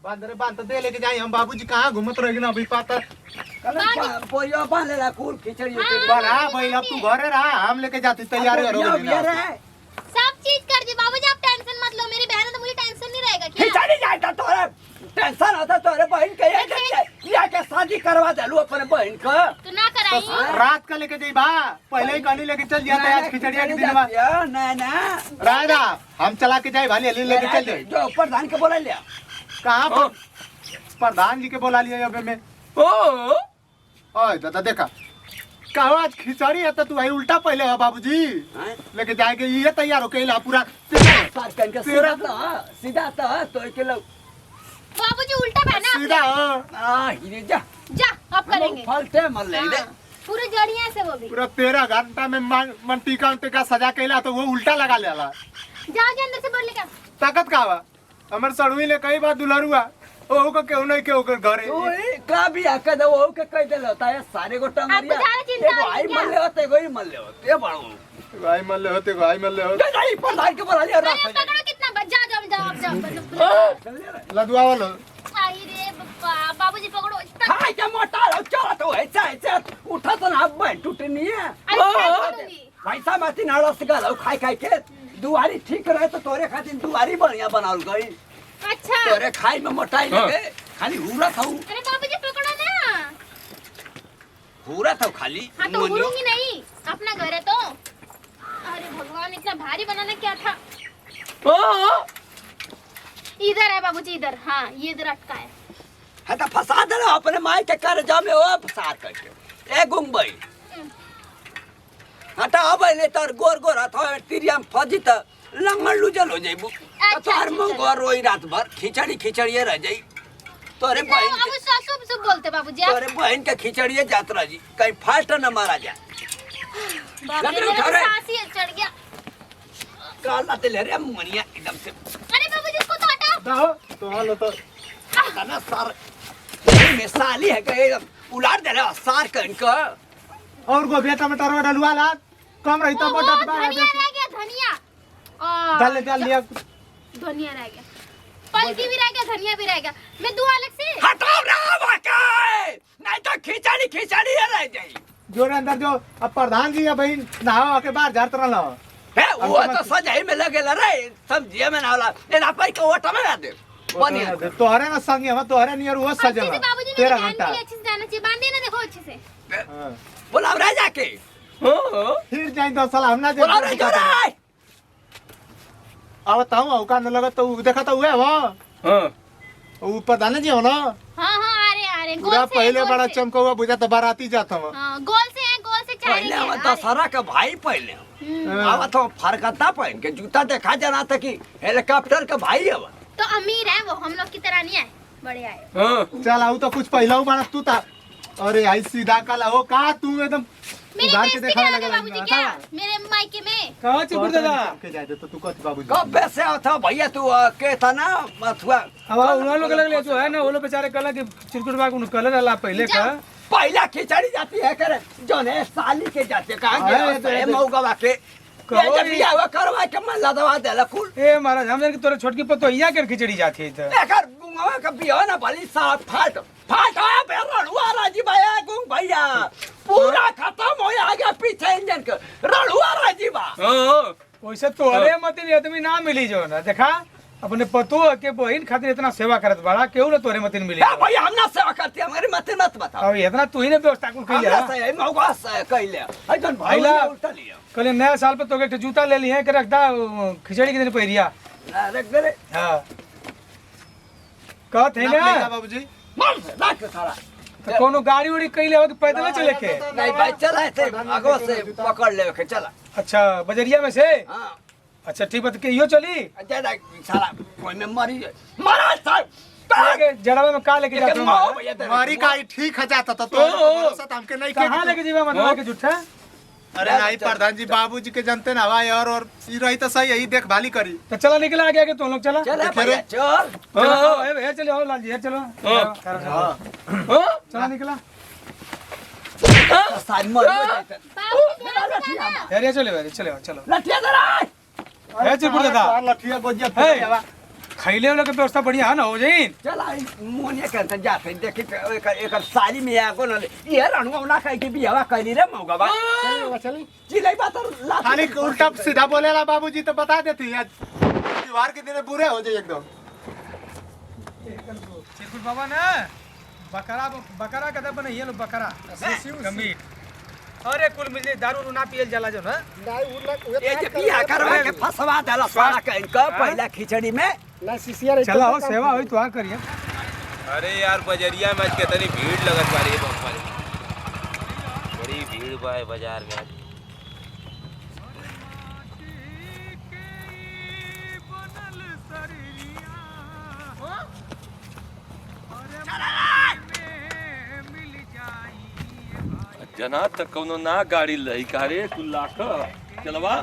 बांध तो दे लेके जाए हम बाबूजी कहाँ घूमत रहेगी ना अभी पाता पोयो बांध ले कुल खिचड़ी बना भाई अब तू घरे रहा हम लेके जाते तैयार हो सब चीज कर दी बाबूजी आप टेंशन मत लो मेरी बहन है तो मुझे टेंशन नहीं रहेगा क्या खिचड़ी जाता तोरे टेंशन होता तोरे बहन के या के शादी करवा दे लो अपने बहन को तो ना कराई रात का लेके जाई बा पहले ही कहनी लेके चल जाते आज खिचड़िया के दिन में ना राजा हम चला के जाए भाली अली लेके चल जाए जो प्रधान के बोला लिया कहाँ पर प्रधान जी के बोला लिया अबे में ओए दादा देखा कहो आज खिचड़ी है तो तू आई उल्टा पहले है बाबूजी लेके जाएंगे ये तैयार हो के ला पूरा सीधा तो के लोग बाबूजी उल्टा पहना सीधा हिरे जा अब करेंगे फलते मल ले दे पूरे जड़िया से वो भी पूरा 13 घंटा में मन टीका सजा के ला तो वो उल्टा लगा लेला जाओ जी अंदर से बोल लेगा ताकत का बा हमर सड़ुई ले कई बार दुलरुआ ओ को केहू नहीं केहू कर घरे ओए का भी आके दो ओ के कह देलो ताए सारे गोटा मरिया एगो आई मल्ले होते एगो ही मल्ले होते बाड़ू भाई मल्ले होते भाई मल्ले होते नहीं प्रधान के बोला लिया रात पकड़ो कितना बजा जाओ लदुआ वाला आई रे बाबा बाबूजी पकड़ो इतना हाय क्या मोटा लो चला तो ऐसा उठा तो ना बैठ टूटनी है पैसा माती नाड़ा से गलो खाई के दुआरी ठीक रहे तो तोरे खातिर दुआरी बढ़िया बनावल गई अच्छा तोरे खाई में मोटाई लगे खाली हुरा खाऊ अरे बाबूजी पकड़ो ना हुरा था खाली हाँ तो उड़ूंगी नहीं अपना घर है तो अरे भगवान इतना भारी बनाना क्या था इधर है बाबूजी इधर हाँ ये इधर अटका है तो फंसा दे अपने माई के कर जा में ओ फंसा करके ए गुंगबई हटा अब ले तोर गोर हथो तिरियाम फजी त लंगड़ लुजल हो जाइबू तोर मुंह रोई रात भर खिचड़ी रह जाई तोरे बहन अब सब बोलते बाबूजी तोरे बहन के खिचड़िए जात रह जी कहीं फाल्ट न मारा जा बाबूजी मेरा सांस ही चढ़ गया काला ते ले रे मनिया एकदम से अरे बाबूजी इसको तो हटाओ दाओ तो हालो तो तना सार में साली है के उलाट दे रे सार कन का और गोभी टमाटर में डलवा ला कम रही तो मोटा धनिया रह गया धनिया डाल लिया धनिया रह गया पलकी भी रह गया धनिया भी रह गया मैं दूं अलग से हटाओ ना वाके नहीं तो खिचड़ी रह जाई जोरे अंदर जो अब प्रधान जी या बहन नहावा के बाहर जात रहला है वो तो सजाई में लगेला रे सब्जी में नाला एना पाई के ओटा में दे बनिया तोहरे ना संगे हम तोहरे नियर वो सजल 13 घंटा अच्छे से जाना चाहिए बांधे ना देखो अच्छे से बोला रह जाके फिर जाई तो साला हम ना बोला रह जा रे अब ताऊ औका न लगा तो देखा तो हुए वो वो प्रधान जी हो ना हां आ रहे पूरा पहले बड़ा चमका हुआ बुझा तो बाराती जाता हूं गोल से चाहिए पहले हम तो सारा का भाई पहले अब तो फरकता पहन के जूता देखा जाना था कि हेलीकॉप्टर का भाई है तो अमीर है वो हम लोग की तरह नहीं है बड़े आए चल आऊ तो कुछ पहला बना तू था अरे आई सीधा काला हो का तू एकदम उधार के देखा लगा बाबूजी क्या मेरे मायके में कहां चिपुर दादा के जाए तो तू कत बाबूजी कब से था भैया तू के था ना मथुआ अब उन लोग लगले जो है ना वो लोग बेचारे कला के चिरकुट बाग उन कलर वाला पहले का पहला खिचड़ी जाती है करे जो ने साली के जाते कहां के मौगवा के ये बिया हुआ करवा के मन लदवा देला कुल ए महाराज हम जान के तोरे छोटकी पतोहिया के खिचड़ी जाती है त एकर गुंगवा का बिया ना भली साफ फाट पे रड़ुआ राजी भैया गुंग भैया पूरा खत्म हो गया पीछे इंजन के रड़ुआ राजी बा वैसे तोरे मतिन आदमी ना मिली जो ना देखा अपने पतो के बहन खातिर इतना सेवा करत बड़ा केहू ना तोरे मतिन मिली भैया हम ना सेवा करते हमारी मत बता अब इतना तू ही ने व्यवस्था कुल कइले हमरा से मौका से कइले अइसन भाईला उल्टा लिया कल नया साल पे तोके जूता ले लिए के रखदा खिचड़ी के दिन पहिरिया रख दे रे हां कहत है ना बाबूजी मार रख सारा तो कोनो गाड़ी उड़ी कइले हो कि पैदल चले के नहीं भाई चला ऐसे आगो से पकड़ ले के चला अच्छा बजरिया में से हां अच्छा ठीक बात के यो चली ज्यादा साला कोई में मरी महाराज साहब जड़वा में का लेके जाते हो मारी का ठीक है जाता तो भरोसा तो हमके नहीं कहां लेके जीवा मनवा के झूठा अरे नहीं प्रधान जी बाबूजी के जानते ना हवा और ई रही तो सही यही देखभाली करी तो चला निकला आगे आगे तुम लोग चला चला भैया चल चलो चलो आओ लाल जी चलो चला निकला सारी मर अरे चलो चलो चलो लठिया दे रे ए चिरकुट दादा लठिया गोजिया फेंक खैले वाला के व्यवस्था बढ़िया है ना हो जाई। चल आई मोनिया के जाते देखी एकर साली में आगो न ये रणवा ना कह के बियाह कइली रे मौगा बा चली चिल्लाई बात ला खाली उल्टा सीधा बोलेला बाबूजी तो बता देती आज त्योहार के दिन बुरे हो जाए एकदम। चिरकुट बाबा ना बकरा बकरा कदा बनाइए लो बकरा गमीट अरे कुल मिले दारू ना पियल जाला जो ना ये जे बियाह करवा के फसवा देला साला कह के पहला खिचड़ी में ना सिसिया चला हो सेवा होई तो आ करिए। अरे यार बजरिया में आज कितनी भीड़ लगत बारी है बापा रे। बड़ी भीड़ बा है बाजार में आज। जना तक कौनो ना गाड़ी लही का रे कुल्ला का चलवा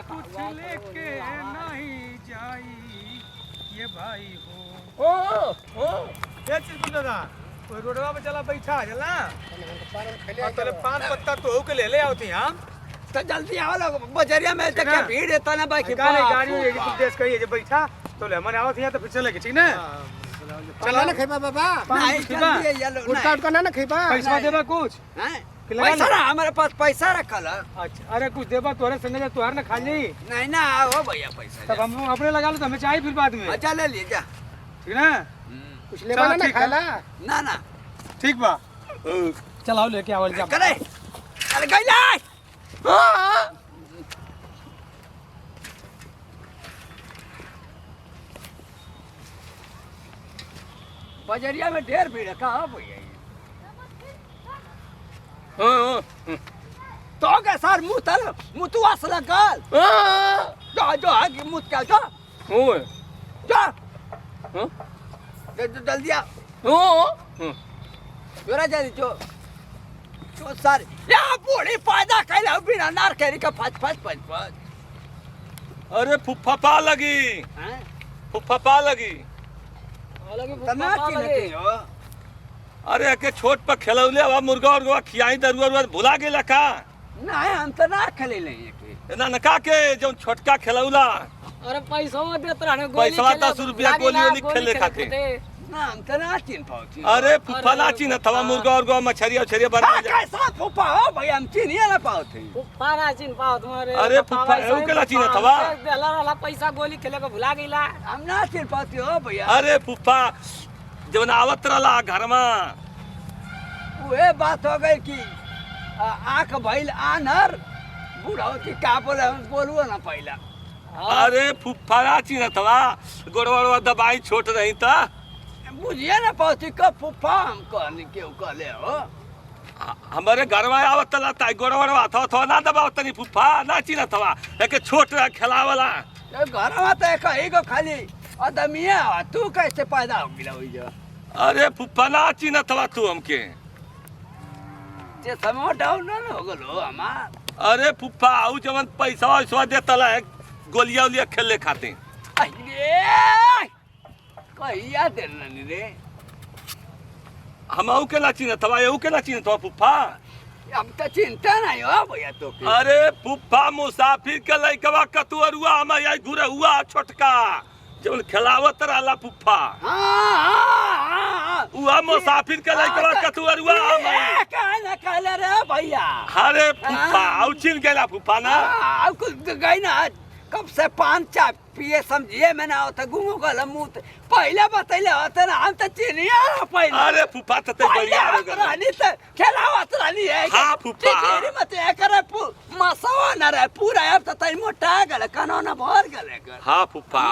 कुछ लेके नहीं जाई ये भाई हो ओ ये चिरकुट दादा कोई रोडवा पे चला बैठा चला और पान पत्ता तो के ले आवती हम तो जल्दी आओ लोग बजरिया में देख के भीड़ है तना बाकी गाड़ी ये देश कहिए जे बैठा तो ले मन आवत है तो फिर चलेगी ठीक ना। चला ना खेबा बाबा नहीं जल्दी ये लोग उल्टा उल्टा ना खइबा पैसा देबा कुछ हैं लगा पैसा ना? ना हमारे पास पैसा रखल है। अच्छा अरे कुछ देबा तोरे संगे जा तुहार ना खा ली नहीं ना आओ भैया पैसा तब हम अपने लगा लो तो हमें चाहिए फिर बाद में अच्छा ले लिए जा ठीक ना। कुछ लेबा ना खाला ना ना ठीक बा चलाओ लेके आवल जा करे अरे गइला बजरिया में ढेर भीड़ है कहाँ भैया तो के सर मुंह तल मुंह तू आस लगल जो जो आगे मुंह क्या जो ओए जो जल्दी आ जोरा जल्दी जो सर या बूढ़ी पैदा कैला बिना नार कैरी का फच फच फच फच अरे फुफ्फा पा लगी हैं फुफ्फा पा लगी तना की नहीं हो अरे के छोट पर खेलौले अब मुर्गा और खियाई दरुआ भुला गेला का नहीं हम तो ना खेले नहीं के ना नका के जो छोटका खेलौला अरे पैसा देत रहने पैसा 10 रुपया गोली वाली खेले खातिर ना हम तो ना चिन पाओ अरे फुफ्फा ना चिन्ह थवा मुर्गा और मछरिया उछरिया बना जा कैसा फूफा हो भाई हम चिनिए ना पाओ थे पाना चिन पाओ तुम्हारे अरे फुफ्फा एऊ केला चिन्ह थवा देला वाला पैसा गोली खेले को भुला गईला हम ना चिन पाते हो भैया अरे फुफ्फा जवन आवत रहला घर में वो बात हो गई कि आंख भइल आनर बूढ़ा की का बोले बोलुओ ना पहला अरे फुफ्फा ना चिन्ह थवा गोड़वा दबाई छोट रही था बुझिए ना पाती कब फूफा हम कहने क्यों कहले हो हमारे घर में आवत ता गोड़वा थवा ना दबाव तनी फुफ्फा ना चिन्ह थवा एक छोट खेला वाला घर में तो कहीं को खाली आदमिया तू कैसे पैदा हो गिला हुई जो अरे फुफ्फा ना चिन्ह थवा तू हमके जे समो डाउन ना हो गलो हमार अरे फुफ्फा आउ जवन पैसा वैसा देता है गोलिया उलिया खेलने खाते अरे कहिया देना रे हम आउ के ना चिन्ह थवा एऊ के ना चिन्ह थवा फुफ्फा अब तो चिंता नहीं हो भैया तो अरे फुफ्फा मुसाफिर के लइकवा कतुअरुआ हम आई घुरे हुआ छोटका जवन खेलावत रहला फुफ्फा उहा मुसाफिर के लइकवा कतुअरुआ हम आई कहना कहले रे भैया अरे फुफ्फा आउ चिन्ह गेला फुफ्फा ना अब कुछ गई ना कब से पान चा पिए समझिए मैं ना होता घूमो गल मुंह पहले बतैले होते ना हम तो चिनिया ना पहले अरे फुफ्फा तो बढ़िया हो गया रानी तो खेलावत रानी है हाँ, फुफ्फा। तेरी मत करे मसवा ना रे पूरा अब तो तई मोटा गल कानो ना भर गले कर हाँ फुफ्फा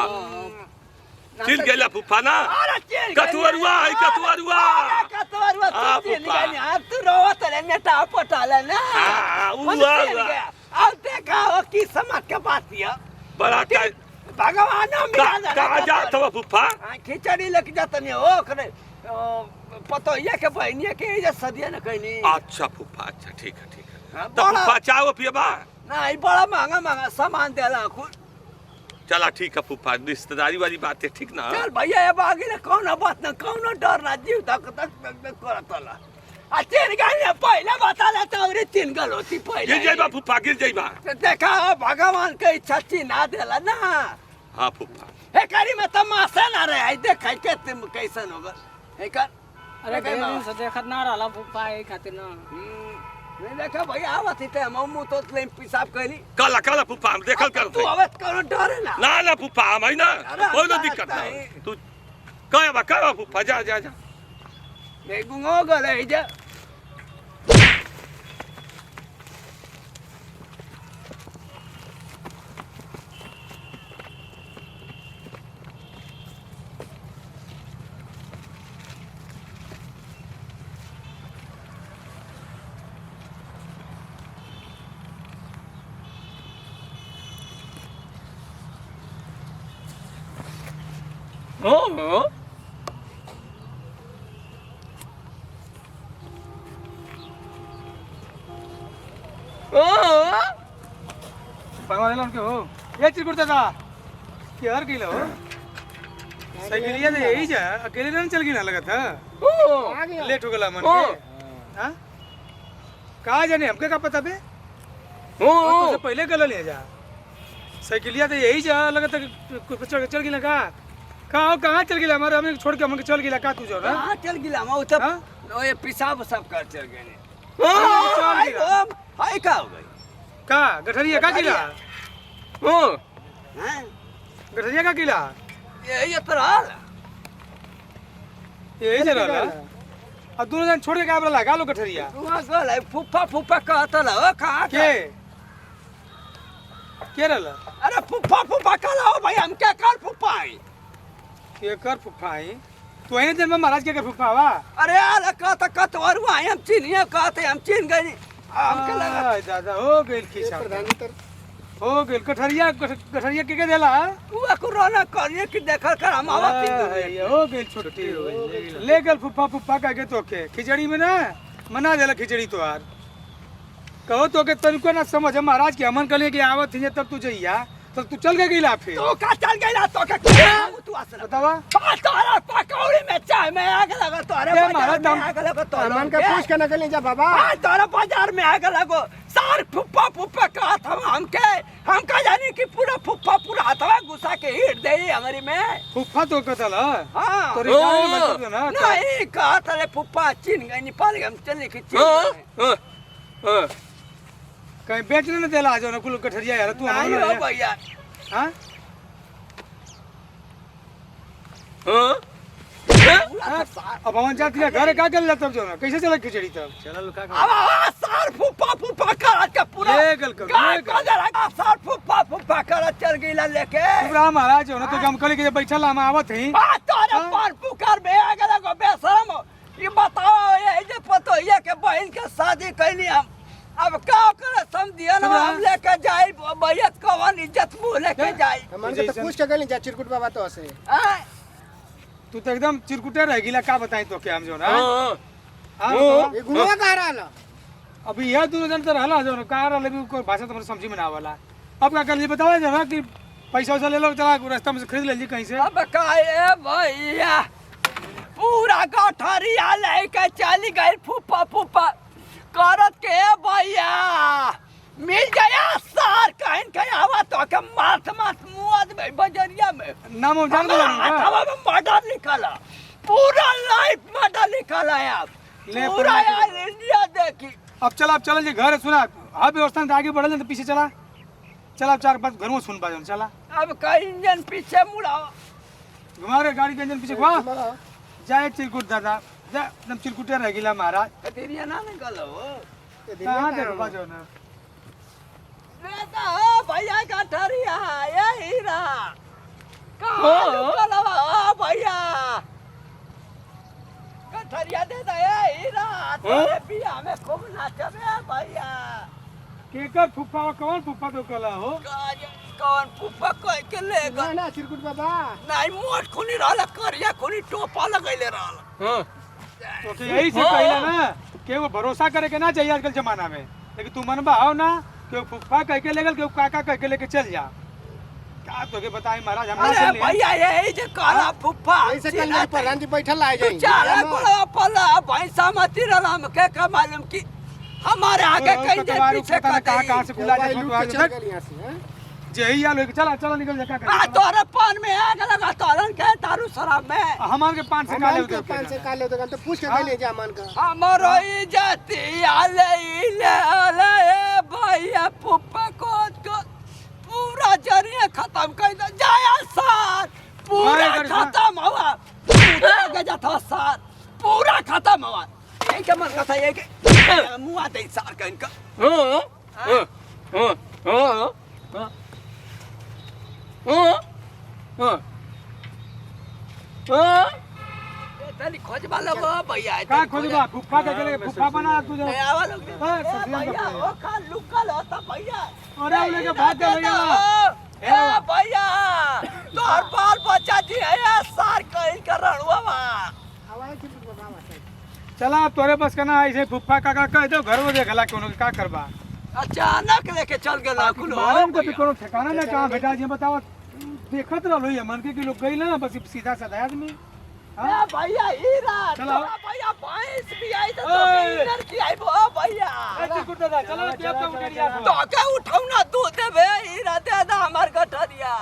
चिल गेला फुफ्फा ना अरे चिल कतुअरुआ है कतुअरुआ कतुअरुआ हाँ, तू चिल फुफ्फा। गई अब तू रोवत रे नेटा पटाले ना हाँ, वो उआ, चिल उआ। गया। अब देखा हो की समझ के बात दिया बड़ा का भगवान कहाँ जात हो फुफ्फा खिचड़ी लेके जाता नहीं हो करे पतो ये के बहनिया के ये सदिया न कहनी अच्छा फुफ्फा अच्छा ठीक है हाँ, तो बड़ा- फुफ्फा चाहो पियबा नहीं बड़ा महंगा महंगा सामान देला खुद चला ठीक है फुफ्फा रिश्तेदारी वाली बात है ठीक ना चल भैया ये बागी ने कौन बात ना कौन डर ना जीव तक करतला आ 3 गल पहले बता ले तो और 3 गल होती पहले गिर जाइबा फुफा गिर जाइबा। देखा भगवान के इच्छा चिन्हा देला ना। हाँ फुफा हे करी में तमाशा ना रहे आई देख के तुम कैसन होगा हे कर अरे ढेर से देखत ना रहला फुफा ए खातिर ना। नहीं देखा भैया आवत ही ते हम मुंह तो ले पेशाब कहली काला काला फुफा हम देखल कर तू आवत करो डरे ना ना ना फुफा हम है ना अरे कोई ना हम दिक्कत ना नहीं। तू कहबा फुफा जा जा जा। नहीं गुंगो गले जा भगवान उनके हो ये चिरकुट दादा क्या किलो साइकिलिया तो यही जा अकेले ना चल गिना लगा था लेट हो गला मन के हां कहाँ जाने हमके का पता बे तो पहले गल ले जा साइकिलिया तो यही जा लगा था चल गिला कहाँ चल गिला हमारे हमें छोड़ के हमके चल गिला का तू जो ना हां चल गिला मैं तब ओए पेशाब सब कर चल गए हाय का हो गई का गठरिया का गिला हैं गठरिया का गिला ये तो हाल यही जरा अब दोनों जन छोड़ के का लगा लो गठरिया तू गल फुफा फुफा कहता ला कहां के रहला अरे फुफा फुफा कहला हो भाई हम क्या कर फुफा है के कर फुफाई तू आने दिन में महाराज के कर फुफावा अरे यार कहता कत और हम चिन्हिए कहते हम चिन्ह गए हमके लगा दादा हो गेल खींचा हो गेल गठरिया के देला तू कोरोना करिए कि देखल कर हम आवत हो गेल छोटी ले गेल फुफा कह के तोके खिचड़ी में ना मना देला खिचड़ी तो यार कहो तो के तनिको ना समझ महाराज के हमन कले के आवत थी तब तू जइया तो तू चल के गईला फिर तो का चल गईला तो का तू आसन बतावा तोरा पकौड़ी में चाय में आग लगा तोरे बाजार में आग लगा तोरे मन के पूछ के निकल जा बाबा तोरा बाजार में आग लगो सार फुफ्फा फुफ्फा का था हम का जानी कि पूरा फुफ्फा पूरा हथवा घुसा के हिट दे हमारी में फुफा तो कतला हां तो रिटायर में मतलब ना नहीं का तले फुफ्फा चिन गई नेपाल हम चले के चिन कहीं बेचने न देला जो न कुल गठरिया यार तू नहीं हो भैया हां अब हम जाती है घर का कर तब जो ना कैसे चला खिचड़ी तब चल का अब सार फुफ्फा फुफ्फा कर के पूरा ले गल कर सार फुफ्फा फुफ्फा कर चल गईला लेके पूरा महाराज हो ना तो हम कल के बैठल हम आवत ही तोरे पर पुकार में आग लगो बेशरम ये बताओ ये जे पतो ये के बहन के शादी कैली हम अब का करे समझिए ना हम लेके जाई भैया कवन इज्जत मुंह लेके जाई मन के तो पूछ के गली जा चिरकुट बाबा तो से तू तो एकदम चिरकुटे रह गिला का बताई तो के हम जो ना ये घुमा कहां रहला अभी यह दोनों जन तो रहला जो ना का रहले भी को भाषा तुम्हारे समझी में ना वाला अब का कर लिए बताओ जो ना कि पैसा ले लो चला रास्ता में से खरीद ले कहीं से अब काए भैया पूरा गठरिया लेके चली गई फुफ्फा फुफ्फा करत के भैया मिल गया सार कहन के आवा तो के माथ मुआद में बजरिया में नाम हम जान बोला ना हवा में मर्डर लिखला पूरा लाइफ मर्डर लिखला है आप पूरा यार इंडिया देखी अब चल जी घर सुना अब व्यवस्था आगे बढ़ल तो पीछे चला चल चार बात घर में सुन बाजन चला अब का इंजन पीछे मुड़ाओ घुमा रे गाड़ी के इंजन पीछे घुमा जाए चिरकुट दादा जा एकदम चिरकुटे रह गिला महाराज तेरिया ना निकलो कहां दे बाजो ना बेटा ओ भैया का ठरिया ये हीरा कहां निकलो ओ भैया का ठरिया दे दे ये हीरा तेरे बिया में खूब नाचबे भैया केकर फुफा कौन फुफा तो कला हो कौन फुफा कोई के ले गा ना चिरकुट बाबा नहीं मोट खुनी रहल करिया खुनी टोपा लगैले रहल तो कि यही से कहला ना कि वो भरोसा करे के ना चाहिए आजकल जमाना में लेकिन तू मन भाव ना कि फुफा कह के लेगल कि काका कह के लेके चल जा का तो के बताई महाराज हम अरे भैया यही जे काला फुफ्फा ऐसे कल नहीं प्रधान जी बैठल आ जाएंगे चारा कोला पला भैंसा मती रहम के का मालूम की हमारे आगे कहीं दे पीछे का कहां से खुला जाए लूट के चल गए यहाँ से हैं? जही आलो चला चला निकल जा का आ तोरे पान में आग लगा तोरन के तारू शराब में हमार के 5 से काले अमान के पान से काले तो तो पूछ के गए जा अमान का हमरो इज्जती आले ले भैया फुफ्फा को पूरा जरिए खत्म कर दे जाया सार पूरा खत्म हुआ पूरा गजा था सार पूरा खत्म हुआ ये क्या मन कथा ये के मुआ दे सार कन का तनी खोज वाला वो भैया का खोजबा फुफ्फा के चले फुफ्फा बना तू जो आवा लोग भैया ओ खा लुकल होता भैया अरे उन्हें के भाग गए भैया ए भैया तोर बाल बच्चा जी है सार कहीं कर रणुआ आवाज की बाबा चला तोरे बस करना ऐसे फुफ्फा काका कह दो घर में देखला कोनो का करबा अचानक लेके चल गेला कुल मारन के भी कोनो ठिकाना ना कहां बेटा जी बताओ देखत रहलो ये मन के कि लोग गइल ना बस सीधा साधा आदमी ए भैया हीरा चलो। भैया भैंस भी आई तो इधर की आई बो भैया चिरकुट दादा चलो देव के उठिया तो के उठाऊ ना दूध देबे हीरा दे दा हमार गठरिया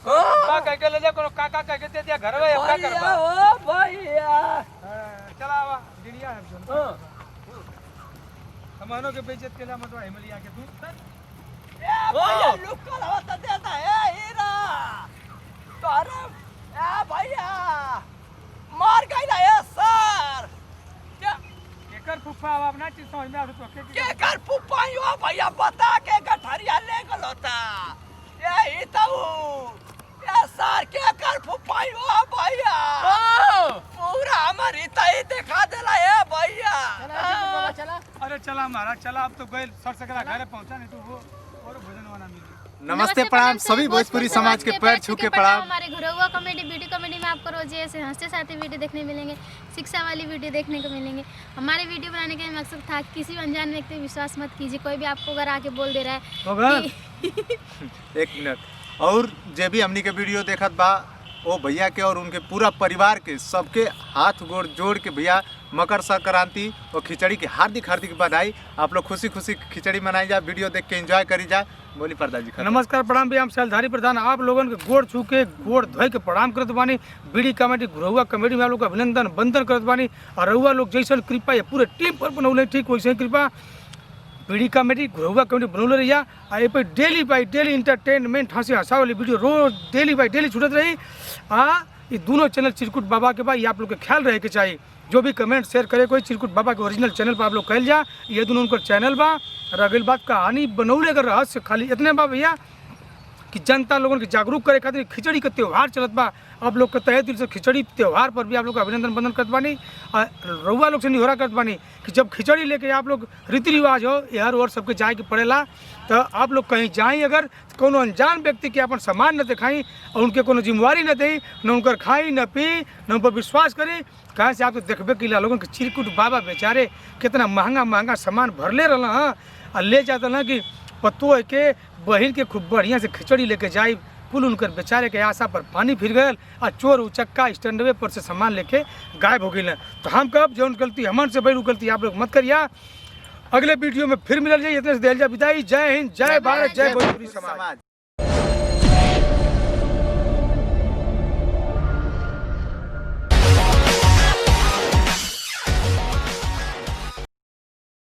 का कह के ले जा कोनो काका कह के दे दिया घर में का करबा ओ भैया चला आवा गिरिया है हमनो के बेइज्जत केला मत हिमलिया के तू ए भैया लुकल होता देता है हीरा तोरे ए भैया मार गइला है सर क्या एकर फुफ्फा अब ना चीज समझ में आ तो के कर पुपाइयो भैया बता के गठरिया ले गल होता ए ही तो ए सर के कर पुपाइयो भैया पूरा हमारी तई दिखा देला है भैया चला अरे चला महाराज चला अब तो गए सर सकला घरे पहुंचा नहीं तो वो और भोजन वाला मिल नमस्ते प्रणाम सभी भोजपुरी समाज के पैर छू के प्रणाम। हमारे घरौआ कॉमेडी ब्यूटी कॉमेडी में आपको रोज ऐसे हंसते साथे वीडियो देखने मिलेंगे, शिक्षा वाली वीडियो देखने को मिलेंगे। हमारे वीडियो बनाने का मकसद था किसी अनजान व्यक्ति पे विश्वास मत कीजिए, कोई भी आपको अगर आके बोल दे रहा है एक मिनट और जे भी हमनी के वीडियो देखत बा वो भैया के और उनके पूरा परिवार के सबके हाथ गोड़ जोड़ के भैया मकर संक्रांति और खिचड़ी की हार्दिक हार्दिक बधाई। आप लोग खुशी खुशी खिचड़ी मनाई जा, वीडियो देख के एंजॉय करी जा। बोली प्रधान जी नमस्कार प्रणाम भी हम शैलधारी प्रधान आप लोगन के गोड़ छू के गोड़ धोई के प्रणाम करत बानी। बीडी कॉमेडी घुरहुआ कॉमेडी में आप लोग अभिनंदन बंदन करत बानी और रहुआ लोग जैसन कृपा ये पूरे टीम पर बनौले ठीक वैसे ही कृपा बीडी कॉमेडी घुरहुआ कॉमेडी बनौले रहिया और ये पे डेली बाई डेली इंटरटेनमेंट हंसी हंसा वाली वीडियो रोज डेली बाई डेली छूटत रही। ये दोनों चैनल चिरकुट बाबा के बाद ये आप लोग के ख्याल रहे के चाहिए। जो भी कमेंट शेयर करे कोई चिरकुट बाबा के ओरिजिनल चैनल पर आप लोग कहल जा ये दोनों उनका चैनल बा। रगल बात कहानी बनौले कर रहस्य खाली इतने बा भैया कि जनता लोगों के जागरूक करे खातिर खिचड़ी का त्यौहार चलत बा। आप लोग के तहे दिल से खिचड़ी त्यौहार पर भी आप लोग का अभिनंदन बंदन करत बानी। रउआ लोग से निहोरा करत बानी कि जब खिचड़ी लेके आप लोग रीति रिवाज हो हर और सबके जाए के पड़ेला तो आप लोग कहीं जाएँ अगर कोनो अनजान व्यक्ति के अपन सामान न दिखाई और उनके कोनो जिम्मेवारी न दी न उनकर खाई न पी न उन पर विश्वास करी। कहाँ से आप तो देखबे कि लोगों के चिरकुट बाबा बेचारे कितना महंगा महंगा सामान भरले रहना हाँ और ले जाता ना कि पतो के बहन के खूब बढ़िया से खिचड़ी लेके जाए पुल उनकर बेचारे के आशा पर पानी फिर गए और चोर उचक्का स्टैंडवे पर से सामान लेके गायब हो गए। तो हम कब जो गलती हमन से बड़ी गलती आप लोग मत करिए। अगले वीडियो में फिर मिल जाइए इतने से दिल जा विदाई। जय हिंद जय भारत जय भोजपुरी समाज।